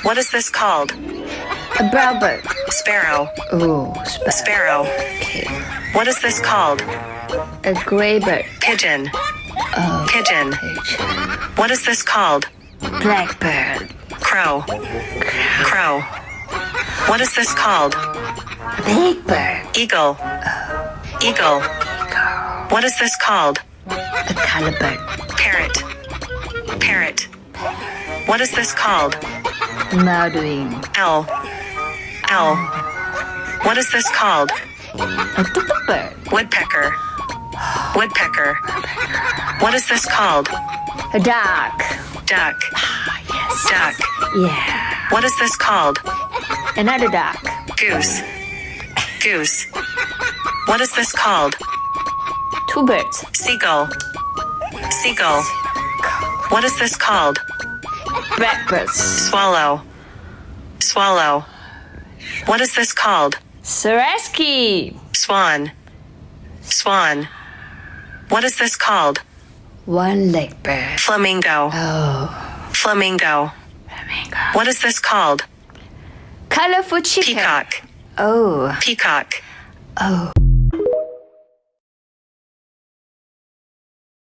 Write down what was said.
What is this called? A brown bird. Sparrow. Oh, Sparrow. Okay. What is this called? A gray bird. Pigeon. Pigeon. Pigeon. What is this called? Blackbird. Crow. Crow. What is this called? A big bird. Eagle. Eagle. What is this called? A color bird. Parrot. Parrot. What is this called? Mouthwing. Owl. Owl. What is this called? A double bird. Woodpecker. Woodpecker. What is this called? A duck. Duck. Yes. Duck. Yeah. What is this called? Another duck. Goose. Goose. What is this called? Two birds. Seagull. Seagull. What is this called? Blackbirds. Swallow. Swallow. What is this called? Swarovski. Swan. Swan. What is this called? One-legged bird. Flamingo. Oh. Flamingo. Flamingo. What is this called? Colorful chicken. Peacock. Oh. Peacock. Oh.